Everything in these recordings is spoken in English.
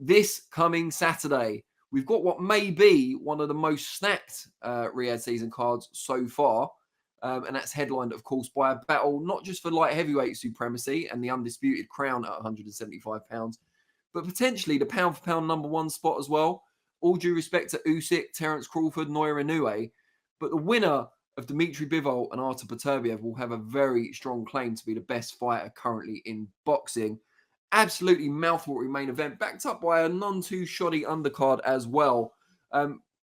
this coming Saturday, we've got what may be one of the most snacked Riyadh season cards so far. And that's headlined, of course, by a battle not just for light heavyweight supremacy and the undisputed crown at £175, but potentially the pound-for-pound #1 spot as well. All due respect to Usyk, Terence Crawford, Noira Inoue. But the winner of Dmitry Bivol and ARTUR BETERBIEV will have a very strong claim to be the best fighter currently in boxing. Absolutely mouthwatering main event, backed up by a non-too-shoddy undercard as well.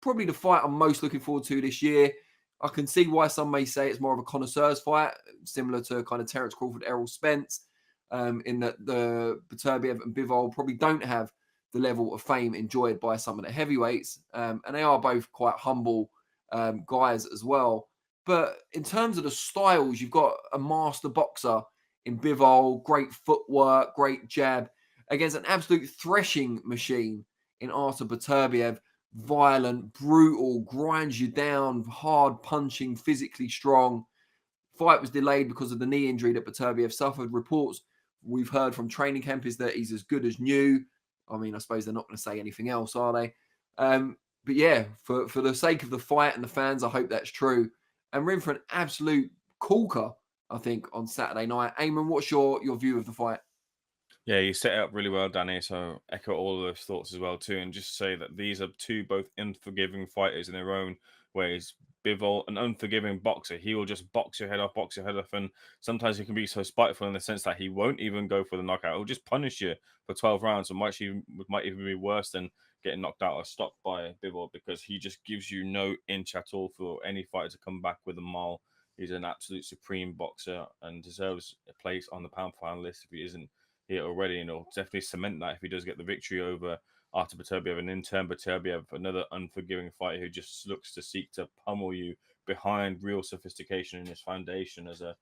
Probably the fight I'm most looking forward to this year. I can see why some may say it's more of a connoisseur's fight, similar to kind of Terence Crawford, Errol Spence, in that the Beterbiev and Bivol probably don't have the level of fame enjoyed by some of the heavyweights. And they are both quite humble guys as well. But in terms of the styles, you've got a master boxer in Bivol, great footwork, great jab, against an absolute threshing machine in ARTUR BETERBIEV. Violent, brutal, grinds you down, hard punching, physically strong. Fight was delayed because of the knee injury that Beterbiev suffered. Reports we've heard from training camp is that he's as good as new. I mean, I suppose they're not going to say anything else, are they? But yeah, for the sake of the fight and the fans, I hope that's true. And we're in for an absolute corker, I think, on Saturday night. Eamon, what's your view of the fight? Yeah, you set it up really well, Danny. So echo all of those thoughts as well too, and just say that these are two both unforgiving fighters in their own ways. Bivol, an unforgiving boxer, he will just box your head off, and sometimes he can be so spiteful in the sense that he won't even go for the knockout. He'll just punish you for 12 rounds, and might even be worse than getting knocked out or stopped by Bivol, because he just gives you no inch at all for any fighter to come back with a mile. He's an absolute supreme boxer and deserves a place on the pound-for-pound list if he isn't here already, and it'll definitely cement that if he does get the victory over ARTUR BETERBIEV. And in turn, BETERBIEV, another unforgiving fighter who just looks to seek to pummel you behind real sophistication in his foundation as a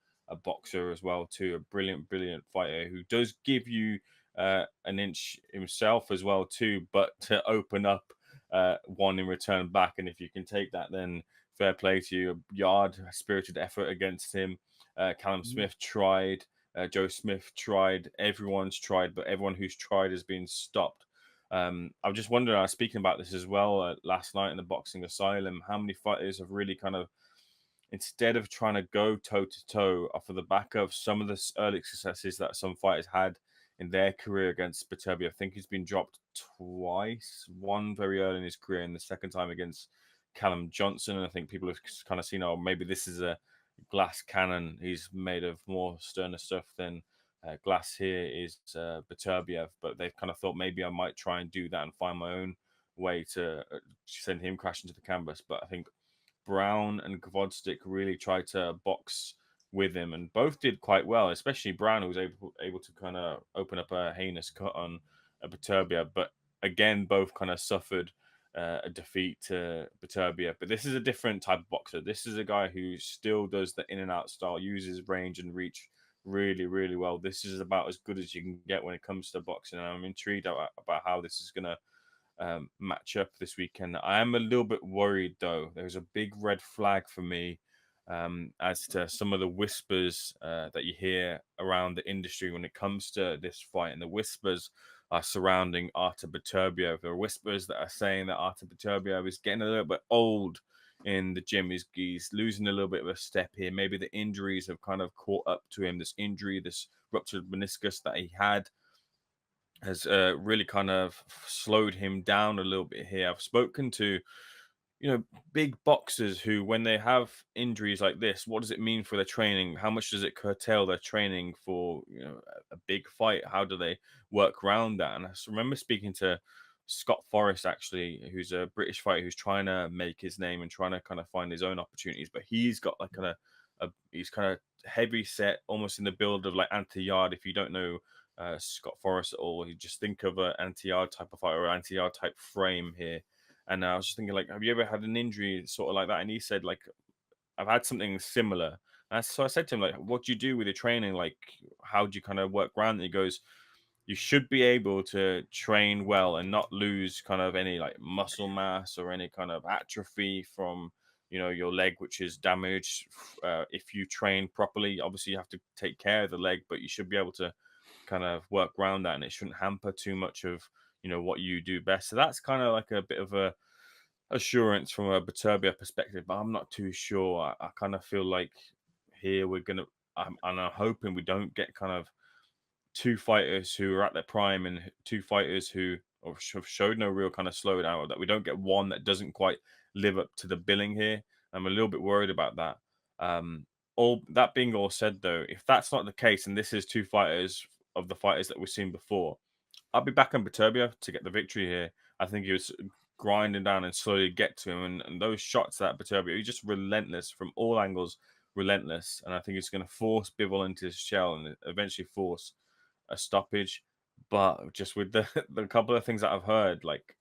boxer as well too. A brilliant fighter who does give you an inch himself as well too, but to open up one in return back. And if you can take that, then fair play to you. A yard spirited effort against him. Callum Smith tried. Joe Smith tried. Everyone's tried, but everyone who's tried has been stopped. I was just wondering, I was speaking about this as well last night in the Boxing Asylum, how many fighters have really kind of, instead of trying to go toe-to-toe off of the back of some of the early successes that some fighters had in their career against Beterbiev. I think he's been dropped twice, one very early in his career and the second time against Callum Johnson. And I think people have kind of seen, oh, maybe this is a glass cannon. He's made of more sterner stuff than glass here is Beterbiev, but they've kind of thought maybe I might try and do that and find my own way to send him crashing to the canvas. But I think Brown and Gvozdzik really tried to box with him, and both did quite well, especially Brown, who was able to kind of open up a heinous cut on Beterbiev. But again, both kind of suffered a defeat to Beterbiev. But this is a different type of boxer. This is a guy who still does the in and out style, uses range and reach really well. This is about as good as you can get when it comes to boxing, and I'm intrigued about how this is going to match up this weekend. I am a little bit worried, though. There's a big red flag for me as to some of the whispers that you hear around the industry when it comes to this fight, and the whispers are surrounding ARTUR BETERBIEV. There are whispers that are saying that ARTUR BETERBIEV is getting a little bit old in the gym. He's losing a little bit of a step here. Maybe the injuries have kind of caught up to him. This injury, this ruptured meniscus that he had, has really kind of slowed him down a little bit here. I've spoken to, big boxers who, when they have injuries like this, what does it mean for their training? How much does it curtail their training for, a big fight? How do they work around that? And I remember speaking to Scott Forrest, actually, who's a British fighter who's trying to make his name and trying to kind of find his own opportunities, but he's got like he's kind of heavy set, almost in the build of like anti-yard. If you don't know Scott Forrest at all, you just think of an anti-yard type of fighter or anti-yard type frame here. And I was just thinking, like, have you ever had an injury sort of like that? And he said, like, I've had something similar. And so I said to him, like, what do you do with your training? Like, how do you kind of work around it? He goes, you should be able to train well and not lose kind of any like muscle mass or any kind of atrophy from, your leg, which is damaged. If you train properly, obviously you have to take care of the leg, but you should be able to kind of work around that, and it shouldn't hamper too much of what you do best. So that's kind of like a bit of a assurance from a Beterbiev perspective, but I'm not too sure. I kind of feel like here and I'm hoping we don't get kind of two fighters who are at their prime and two fighters who have showed no real kind of slowdown, or that we don't get one that doesn't quite live up to the billing here. I'm a little bit worried about that. All that being all said, though, if that's not the case, and this is two fighters of the fighters that we've seen before, I'll be back on Beterbiev to get the victory here. I think he was grinding down and slowly get to him, and those shots that Beterbiev, he's just relentless from all angles, relentless. And I think it's going to force Bivol into his shell and eventually force a stoppage. But just with the couple of things that I've heard, like,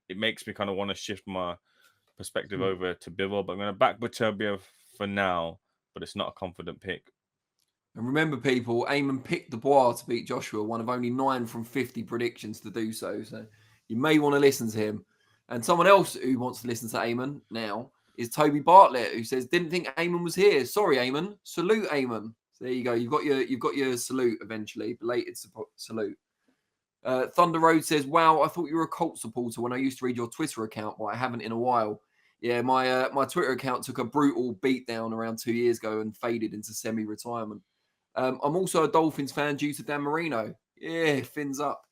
it makes me kind of want to shift my perspective over to Bivol. But I'm going to back Beterbiev for now, but it's not a confident pick. And remember, people, Eamon picked Dubois to beat Joshua, one of only 9 from 50 predictions to do so. So you may want to listen to him. And someone else who wants to listen to Eamon now is Toby Bartlett, who says, "Didn't think Eamon was here. Sorry, Eamon. Salute, Eamon." So there you go. You've got your salute eventually. Belated salute. Thunder Road says, "Wow, I thought you were a Colt supporter when I used to read your Twitter account, but I haven't in a while." Yeah, my Twitter account took a brutal beatdown around 2 years ago and faded into semi-retirement. I'm also a Dolphins fan due to Dan Marino. Yeah, fins up.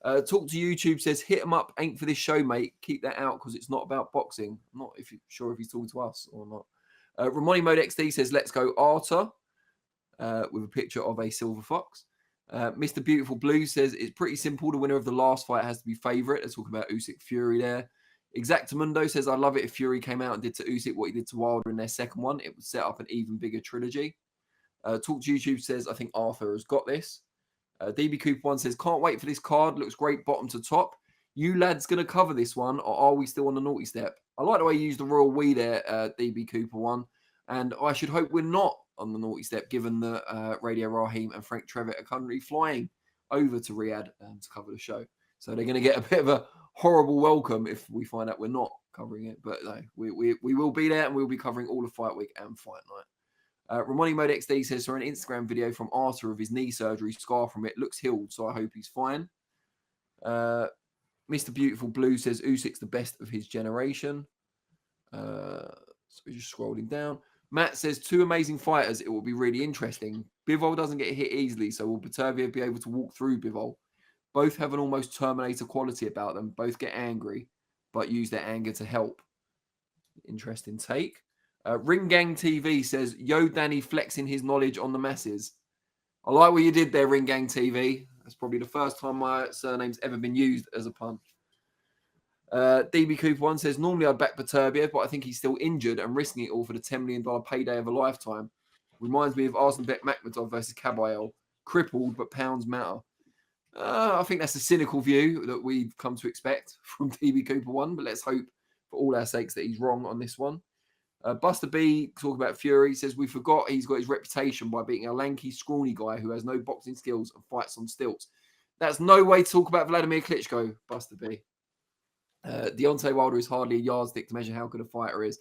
Talk to YouTube says, "Hit him up. Ain't for this show, mate. Keep that out because it's not about boxing." I'm not sure if he's talking to us or not. Ramoni Mode XD says, "Let's go Arthur," with a picture of a silver fox. Mr. Beautiful Blue says, "It's pretty simple. The winner of the last fight has to be favourite." Let's talk about Usyk Fury there. Exactamundo says, "I love it if Fury came out and did to Usyk what he did to Wilder in their second one. It would set up an even bigger trilogy." Talk to YouTube says, "I think Arthur has got this." DB Cooper 1 says, "Can't wait for this card. Looks great bottom to top. You lads going to cover this one, or are we still on the naughty step?" I like the way you use the royal we there, DB Cooper 1. And I should hope we're not on the naughty step, given that Radio Raheem and Frank Trevitt are currently flying over to Riyadh to cover the show. So they're going to get a bit of a horrible welcome if we find out we're not covering it. But no, we will be there, and we'll be covering all of Fight Week and Fight Night. Ramoni Mode XD says, "Saw an Instagram video from Arthur of his knee surgery, scar from it. Looks healed, so I hope he's fine." Mr. Beautiful Blue says, "Usyk's the best of his generation." So we're just scrolling down. Matt says, "Two amazing fighters. It will be really interesting. Bivol doesn't get hit easily, so will Beterbiev be able to walk through Bivol? Both have an almost Terminator quality about them. Both get angry, but use their anger to help." Interesting take. Ring Gang TV says, "Yo, Danny flexing his knowledge on the masses." I like what you did there, Ring Gang TV. That's probably the first time my surname's ever been used as a pun. DB Cooper 1 says, "Normally I'd back Beterbiev, but I think he's still injured and risking it all for the $10 million payday of a lifetime. Reminds me of Arsenbek Makhmedov versus Kabayel. Crippled, but pounds matter." I think that's a cynical view that we've come to expect from DB Cooper 1, but let's hope for all our sakes that he's wrong on this one. Buster B, talking about Fury, says, "We forgot he's got his reputation by beating a lanky, scrawny guy who has no boxing skills and fights on stilts." That's no way to talk about Vladimir Klitschko, Buster B. Deontay Wilder is hardly a yardstick to measure how good a fighter is.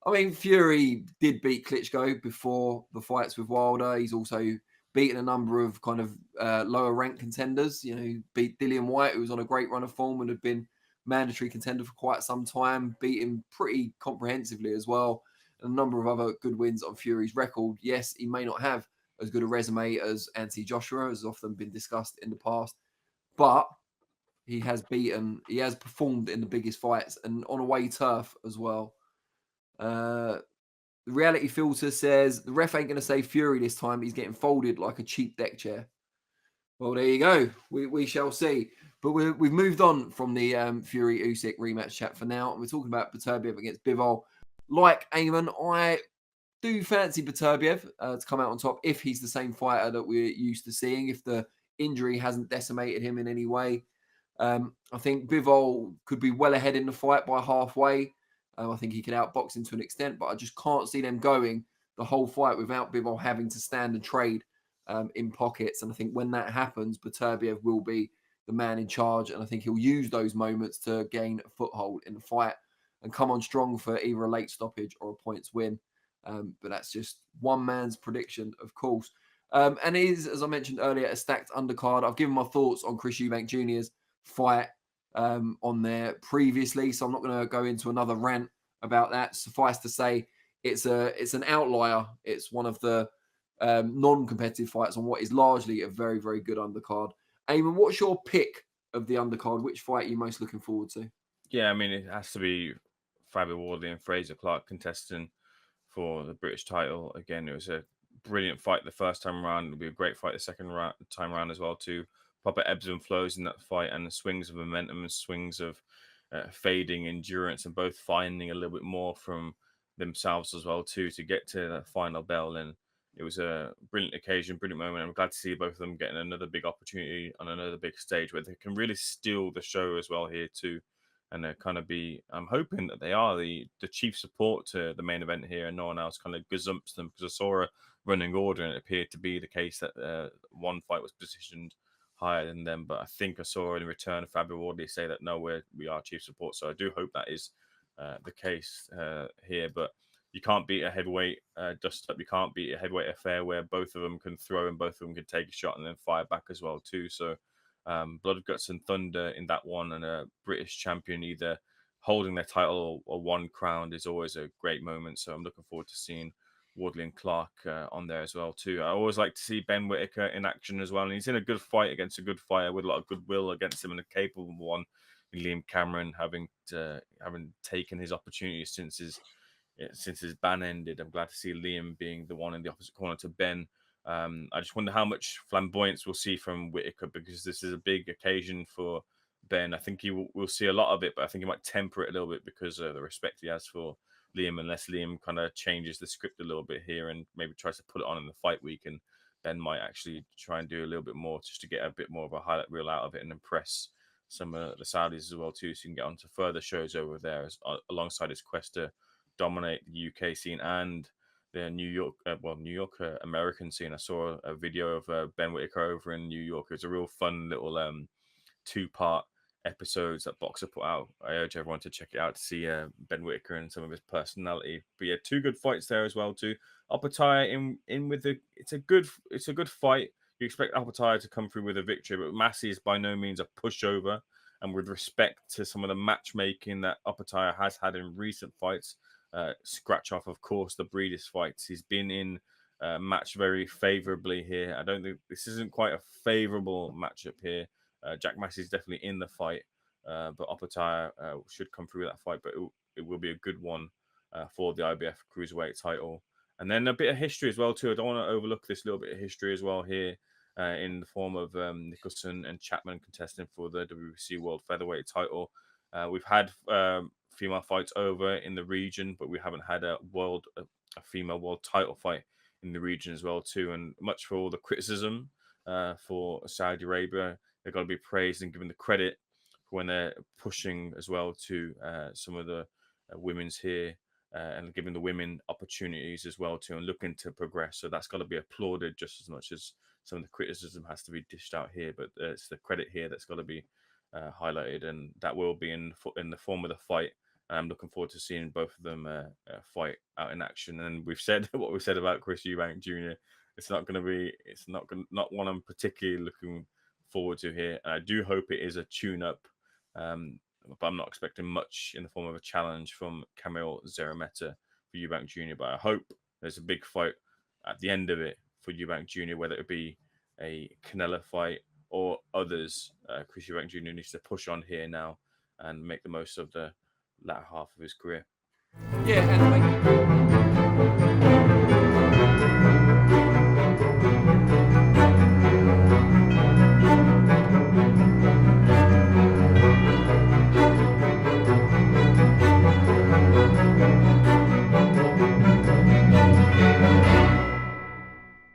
I mean, Fury did beat Klitschko before the fights with Wilder. He's also beaten a number of kind of lower rank contenders. You know, beat Dillian White, who was on a great run of form and had been mandatory contender for quite some time, beat him pretty comprehensively as well. And a number of other good wins on Fury's record. Yes, he may not have as good a resume as Anthony Joshua, as has often been discussed in the past, but he has performed in the biggest fights and on away turf as well. The Reality Filter says, "The ref ain't going to save Fury this time. He's getting folded like a cheap deck chair." Well, there you go. We shall see. But we've moved on from the Fury Usyk rematch chat for now. And we're talking about Beterbiev against Bivol. Like Eamon, I do fancy Beterbiev to come out on top if he's the same fighter that we're used to seeing, if the injury hasn't decimated him in any way. I think Bivol could be well ahead in the fight by halfway. I think he could outbox him to an extent, but I just can't see them going the whole fight without Bivol having to stand and trade in pockets. And I think when that happens, Beterbiev will be the man in charge. And I think he'll use those moments to gain a foothold in the fight and come on strong for either a late stoppage or a points win. But that's just one man's prediction, of course. And it is, as I mentioned earlier, a stacked undercard. I've given my thoughts on Chris Eubank Jr.'s fight on there previously, so I'm not going to go into another rant about that. Suffice to say, it's an outlier. It's one of the non-competitive fights on what is largely a very, very good undercard. Eamon, what's your pick of the undercard? Which fight are you most looking forward to? Yeah, I mean, it has to be Fabio Wardley and Fraser Clark contesting for the British title. Again, it was a brilliant fight the first time around. It'll be a great fight the second time around as well, too. Proper ebbs and flows in that fight, and the swings of momentum and swings of fading endurance, and both finding a little bit more from themselves as well, too, to get to that final bell. And it was a brilliant occasion, brilliant moment. I'm glad to see both of them getting another big opportunity on another big stage where they can really steal the show as well here, too. And kind of be, I'm hoping that they are the chief support to the main event here, and no one else kind of gazumps them, because I saw a running order and it appeared to be the case that one fight was positioned higher than them. But I think I saw in return Fabio Wardley say that no, we are chief support. So I do hope that is the case here. But you can't beat a heavyweight dust up. You can't beat a heavyweight affair where both of them can throw and both of them can take a shot and then fire back as well, too. So blood, guts, and thunder in that one, and a British champion either holding their title or one crowned is always a great moment. So I'm looking forward to seeing Wardley and Clark on there as well, too. I always like to see Ben Whittaker in action as well, and he's in a good fight against a good fighter with a lot of goodwill against him, and a capable one in Liam Cameron, having taken his opportunity since his ban ended. I'm glad to see Liam being the one in the opposite corner to Ben. I just wonder how much flamboyance we'll see from Whittaker, because this is a big occasion for Ben. I think we'll see a lot of it, but I think he might temper it a little bit because of the respect he has for Liam, unless Liam kind of changes the script a little bit here and maybe tries to put it on in the fight week, and Ben might actually try and do a little bit more just to get a bit more of a highlight reel out of it and impress some of the Saudis as well, too, so you can get onto further shows over there alongside his quest to dominate the UK scene and the New York American scene. I saw a video of Ben Whittaker over in New York. It was a real fun little two-part episodes that Boxer put out. I urge everyone to check it out to see Ben Whittaker and some of his personality. But yeah, two good fights there as well, too. Opetaya in with it's a good fight. You expect Opetaya to come through with a victory, but Massey is by no means a pushover. And with respect to some of the matchmaking that Opetaya has had in recent fights, scratch off, of course, the Breeders fights. He's been in match very favorably here. I don't think this isn't quite a favorable matchup here. Jack Massey's definitely in the fight, but Opetaya should come through that fight. But it will be a good one for the IBF Cruiserweight title. And then a bit of history as well, too. I don't want to overlook this little bit of history as well here in the form of Nicholson and Chapman contesting for the WBC World Featherweight title. We've had female fights over in the region, but we haven't had a female world title fight in the region as well, too. And much for all the criticism for Saudi Arabia, they've got to be praised and given the credit for when they're pushing as well to some of the women's here and giving the women opportunities as well too, and looking to progress. So that's got to be applauded just as much as some of the criticism has to be dished out here. But it's the credit here that's got to be highlighted, and that will be in the form of the fight. I'm looking forward to seeing both of them fight out in action. And we've said what we've said about Chris Eubank Jr. It's not one I'm particularly looking forward to here. And I do hope it is a tune-up, but I'm not expecting much in the form of a challenge from Kamil Zerameta for Eubank Jr. But I hope there's a big fight at the end of it for Eubank Jr., whether it be a Canelo fight or others. Chris Eubank Jr. needs to push on here now and make the most of the latter half of his career. Yeah, and